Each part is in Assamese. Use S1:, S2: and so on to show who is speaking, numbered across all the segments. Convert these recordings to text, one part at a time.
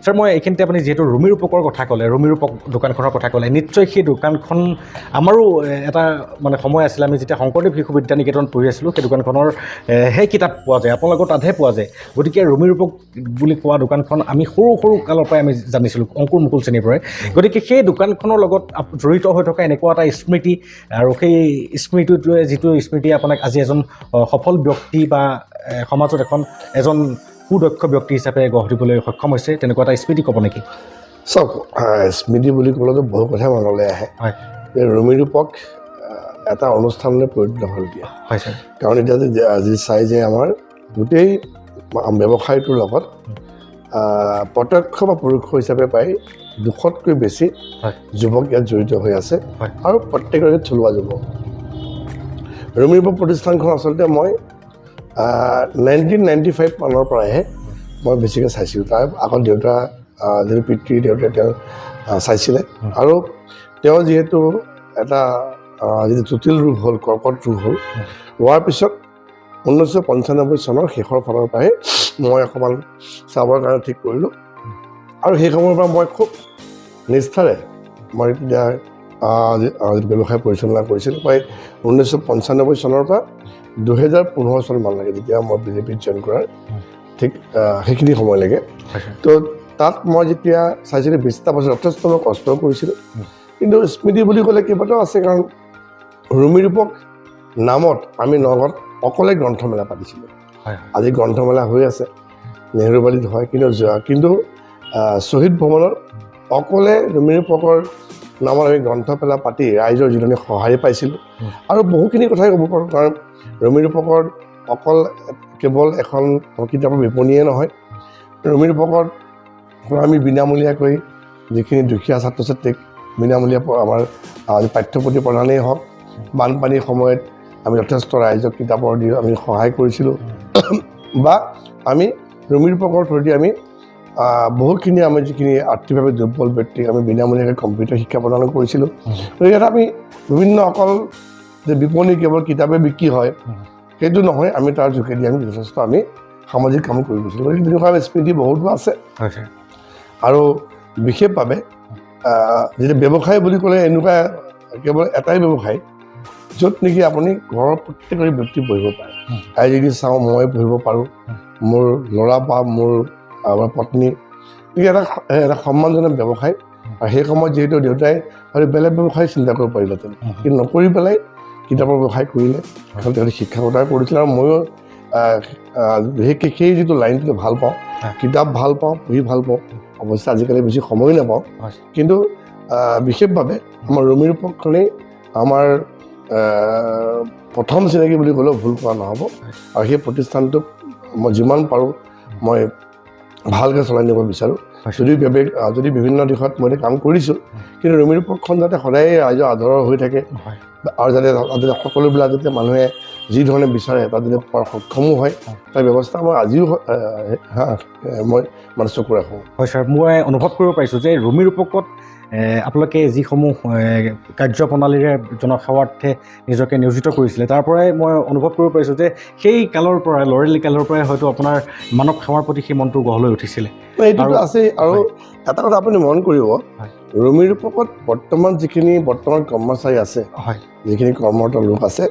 S1: ছাৰ মই এইখিনিতে আপুনি যিহেতু ৰুমি ৰূপকৰ কথা ক'লে ৰুমি ৰূপক দোকানখনৰ কথা ক'লে নিশ্চয় সেই দোকানখন আমাৰো এটা মানে সময় আছিলে আমি যেতিয়া শংকৰদেৱ শিশু বিদ্যা নিকেতন পঢ়ি আছিলোঁ সেই দোকানখনৰ সেই কিতাপ পোৱা যায় আপোনালোকৰ তাতহে পোৱা যায় গতিকে ৰুমি ৰূপক বুলি কোৱা দোকানখন আমি সৰু সৰু কালৰ পৰাই আমি জানিছিলোঁ অংকুৰ মুকুল শ্ৰেণীৰ পৰাই গতিকে সেই দোকানখনৰ লগত জড়িত হৈ থকা এনেকুৱা এটা স্মৃতি আৰু সেই স্মৃতিটোৱে যিটো স্মৃতি আপোনাক আজি এজন সফল ব্যক্তি বা সমাজত এজন সুদক্ষ ব্যক্তি হিচাপে গঢ় দিবলৈ সক্ষম হৈছে তেনেকুৱা এটা স্মৃতি ক'ব নেকি
S2: চাওক স্মৃতি বুলি ক'লেতো বহু কথা মনলৈ আহে
S1: হয়
S2: ৰুমি ৰূপক এটা অনুষ্ঠানলৈ পৰিণত হ'ল দিয়া
S1: হয় ছাৰ
S2: কাৰণ এতিয়া যে আজি চাই যে আমাৰ গোটেই ব্যৱসায়টোৰ লগত প্ৰত্যক্ষ বা পৰোক্ষ হিচাপে প্ৰায় 200তকৈ বেছি যুৱক ইয়াত জড়িত হৈ আছে আৰু প্ৰত্যেকৰে থলুৱা যুৱক ৰুমি ৰূপক প্ৰতিষ্ঠানখন আচলতে মই 1995 মানৰ পৰাহে মই বেছিকৈ চাইছিলোঁ তাৰ আগত দেউতা যিটো পিতৃ দেউতাই তেওঁ চাইছিলে আৰু তেওঁ যিহেতু এটা যিটো জটিল ৰোগ হ'ল কৰ্কট ৰোগ হ'ল হোৱাৰ পিছত 1995 চনৰ শেষৰ ফালৰ পৰাই মই অকণমান চাবৰ কাৰণে ঠিক কৰিলোঁ আৰু সেই সময়ৰ পৰা মই খুব নিষ্ঠাৰে মই তেতিয়া ব্যৱসায় পৰিচালনা কৰিছিলোঁ প্ৰায় 1995 চনৰ পৰা 2015 চনমানলৈকে যেতিয়া মই বিজেপিত জইন কৰাৰ ঠিক সেইখিনি সময়লৈকে তো তাত মই যেতিয়া চাইছিলোঁ 20টা বছৰ যথেষ্ট মই কষ্ট কৰিছিলোঁ কিন্তু স্মৃতি বুলি ক'লে কেইবাটাও আছে কাৰণ ৰুমি ৰূপক নামত আমি নগাঁৱত অকলে গ্ৰন্থমেলা পাতিছিলোঁ আজি গ্ৰন্থমেলা হৈ আছে নেহৰুবাৰীত হয় কিন্তু শ্বহীদ ভৱনত অকলে ৰুমি ৰূপকৰ নামত আমি গ্ৰন্থমেলা পাতি ৰাইজৰ যিধৰণে সঁহাৰি পাইছিলোঁ আৰু বহুখিনি কথাই ক'ব পাৰোঁ কাৰণ ৰুমি ৰূপকৰ অকল কেৱল এখন কিতাপৰ বিপণীয়ে নহয় ৰুমি ৰূপকৰ পৰা আমি বিনামূলীয়াকৈ যিখিনি দুখীয়া ছাত্ৰ ছাত্ৰীক বিনামূলীয়া আমাৰ পাঠ্যপুথি প্ৰদানেই হওক বানপানীৰ সময়ত আমি যথেষ্ট ৰাইজক কিতাপৰ দি আমি সহায় কৰিছিলোঁ বা আমি ৰুমি ৰূপকৰ থ্ৰুদি আমি বহুতখিনি আমি যিখিনি আৰ্থিকভাৱে দুৰ্বল ব্যক্তিক আমি বিনামূলীয়াকৈ কম্পিউটাৰ শিক্ষা প্ৰদান কৰিছিলোঁ গতিকে আমি বিভিন্ন অকল যে বিপণী কেৱল কিতাপে বিক্ৰী হয় সেইটো নহয় আমি তাৰ যোগেদি আমি যথেষ্ট আমি সামাজিক কাম কৰি গৈছিলোঁ গতিকে তেনেকুৱা স্মৃতি বহুতো আছে আৰু বিশেষভাৱে যেতিয়া ব্যৱসায় বুলি ক'লে এনেকুৱা কেৱল এটাই ব্যৱসায় য'ত নেকি আপুনি ঘৰৰ প্ৰত্যেকৰে ব্যক্তি পঢ়িব পাৰে আজি যদি চাওঁ মই পঢ়িব পাৰোঁ মোৰ ল'ৰা বা মোৰ পত্নী এটা সন্মানজনক ব্যৱসায় আৰু সেই সময়ত যিহেতু দেউতাই হয়তো বেলেগ ব্যৱসায় চিন্তা কৰিব পাৰিলেহেঁতেন কিন্তু নকৰি পেলাই কিতাপৰ ব্যৱসায় কৰিলে তেওঁলোকে শিক্ষা প্ৰদান কৰিছিলে আৰু ময়ো সেই যিটো লাইনটো ভাল পাওঁ কিতাপ ভাল পাওঁ পঢ়ি ভাল পাওঁ অৱশ্যে আজিকালি বেছি সময় নাপাওঁ কিন্তু বিশেষভাৱে আমাৰ ৰুমি ৰূপকখনেই আমাৰ প্ৰথম চিনাকি বুলি ক'লেও ভুল কৰা নহ'ব আৰু সেই প্ৰতিষ্ঠানটোক মই যিমান পাৰোঁ মই ভালকৈ চলাই নিব বিচাৰোঁ যদি বিভিন্ন দিশত মই কাম কৰিছোঁ কিন্তু ৰুমি ৰূপকখন যাতে সদায় ৰাইজৰ আদৰৰ হৈ থাকে আৰু যাতে সকলোবিলাক যাতে মানুহে যি ধৰণে বিচাৰে তাত যাতে পোৱাৰ সক্ষমো হয় তাৰ ব্যৱস্থা মই আজিও মই মানে চকু ৰাখোঁ
S1: হয় ছাৰ মই অনুভৱ কৰিব পাৰিছোঁ যে ৰুমি ৰূপকত আপোনালোকে যিসমূহ কাৰ্যপ্ৰণালীৰে জনসেৱাৰ্থে নিজকে নিয়োজিত কৰিছিলে তাৰ পৰাই মই অনুভৱ কৰিব পাৰিছোঁ যে সেই কালৰ পৰাই লৰেলি কালৰ পৰাই হয়তো আপোনাৰ মানৱ সেৱাৰ প্ৰতি সেই মনটো গঢ় লৈ উঠিছিলে
S2: এইটোতো আছেই আৰু এটা কথা আপুনি মন কৰিব ৰুমি ৰূপকত যিখিনি বৰ্তমান কৰ্মচাৰী আছে যিখিনি কৰ্মৰত লোক আছে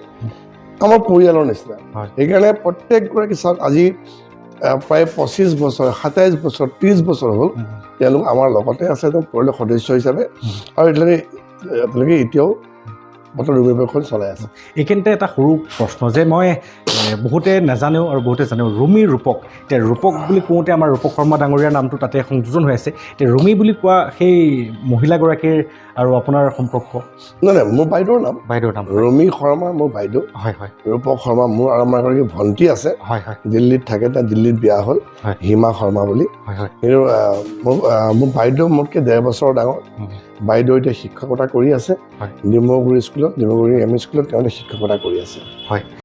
S2: আমাৰ পৰিয়ালৰ নিচিনা সেইকাৰণে প্ৰত্যেকগৰাকী চাওক আজি প্ৰায় 25 বছৰ 27 বছৰ 30 বছৰ হ'ল তেওঁলোক আমাৰ লগতে আছে পৰিয়ালৰ সদস্য হিচাপে আৰু এতিয়ালৈকে এতিয়াও বৰ্তমান ৰুমি ৰূপকখন চলাই আছে
S1: এইখিনিতে এটা সৰু প্ৰশ্ন যে মই বহুতে নাজানেও আৰু বহুতে জানেও ৰুমি ৰূপক এতিয়া ৰূপক বুলি কওঁতে আমাৰ ৰূপক শৰ্মা ডাঙৰীয়াৰ নামটো তাতে সংযোজন হৈ আছে এতিয়া ৰুমি বুলি কোৱা সেই মহিলাগৰাকীৰ আৰু আপোনাৰ সম্পৰ্ক
S2: নাই মোৰ বাইদেউৰ নাম ৰুমি শৰ্মা মোৰ বাইদেউ
S1: হয়
S2: ৰূপক শৰ্মা মোৰ আৰু আমাৰ এগৰাকী ভণ্টি আছে দিল্লীত থাকে তাত দিল্লীত বিয়া হ'ল হিমা শৰ্মা বুলি কিন্তু মোৰ বাইদেউ মোতকৈ 1.5 বছৰ ডাঙৰ বাইদেউ এতিয়া শিক্ষকতা কৰি আছে ডিমগুৰি স্কুলত ডিমগুৰি এম ই স্কুলত তেওঁলোকে শিক্ষকতা কৰি আছে